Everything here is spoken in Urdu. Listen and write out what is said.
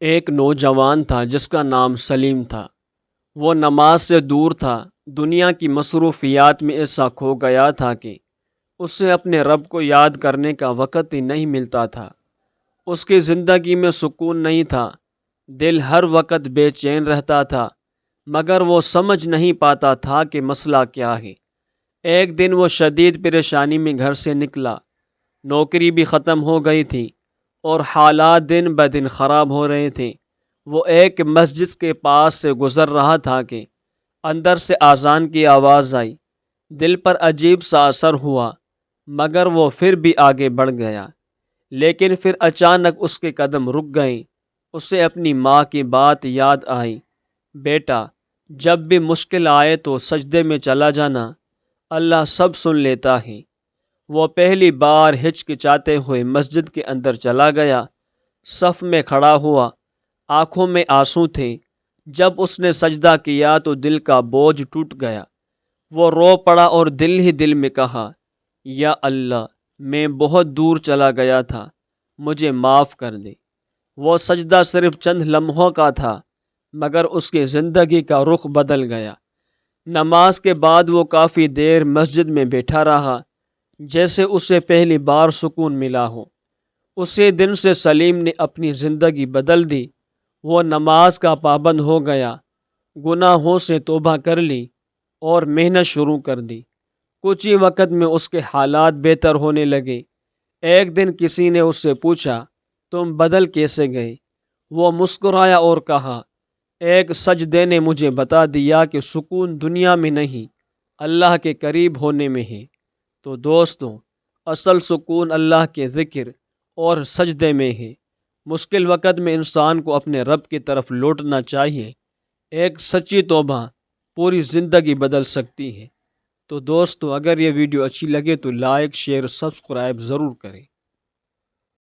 ایک نوجوان تھا جس کا نام سلیم تھا۔ وہ نماز سے دور تھا، دنیا کی مصروفیات میں ایسا کھو گیا تھا کہ اسے اپنے رب کو یاد کرنے کا وقت ہی نہیں ملتا تھا۔ اس کی زندگی میں سکون نہیں تھا، دل ہر وقت بے چین رہتا تھا، مگر وہ سمجھ نہیں پاتا تھا کہ مسئلہ کیا ہے۔ ایک دن وہ شدید پریشانی میں گھر سے نکلا، نوکری بھی ختم ہو گئی تھی اور حالات دن بدن خراب ہو رہے تھے۔ وہ ایک مسجد کے پاس سے گزر رہا تھا کہ اندر سے اذان کی آواز آئی۔ دل پر عجیب سا اثر ہوا، مگر وہ پھر بھی آگے بڑھ گیا۔ لیکن پھر اچانک اس کے قدم رک گئے۔ اسے اپنی ماں کی بات یاد آئی، بیٹا جب بھی مشکل آئے تو سجدے میں چلا جانا، اللہ سب سن لیتا ہے۔ وہ پہلی بار ہچکچاتے ہوئے مسجد کے اندر چلا گیا، صف میں کھڑا ہوا، آنکھوں میں آنسو تھے۔ جب اس نے سجدہ کیا تو دل کا بوجھ ٹوٹ گیا۔ وہ رو پڑا اور دل ہی دل میں کہا، یا اللہ میں بہت دور چلا گیا تھا، مجھے معاف کر دے۔ وہ سجدہ صرف چند لمحوں کا تھا، مگر اس کی زندگی کا رخ بدل گیا۔ نماز کے بعد وہ کافی دیر مسجد میں بیٹھا رہا، جیسے اسے پہلی بار سکون ملا ہو۔ اسی دن سے سلیم نے اپنی زندگی بدل دی۔ وہ نماز کا پابند ہو گیا، گناہوں سے توبہ کر لی اور محنت شروع کر دی۔ کچھ ہی وقت میں اس کے حالات بہتر ہونے لگے۔ ایک دن کسی نے اس سے پوچھا، تم بدل کیسے گئے؟ وہ مسکرایا اور کہا، ایک سجدے نے مجھے بتا دیا کہ سکون دنیا میں نہیں، اللہ کے قریب ہونے میں ہے۔ تو دوستو، اصل سکون اللہ کے ذکر اور سجدے میں ہے۔ مشکل وقت میں انسان کو اپنے رب کی طرف لوٹنا چاہیے۔ ایک سچی توبہ پوری زندگی بدل سکتی ہے۔ تو دوستو، اگر یہ ویڈیو اچھی لگے تو لائک، شیئر، سبسکرائب ضرور کریں۔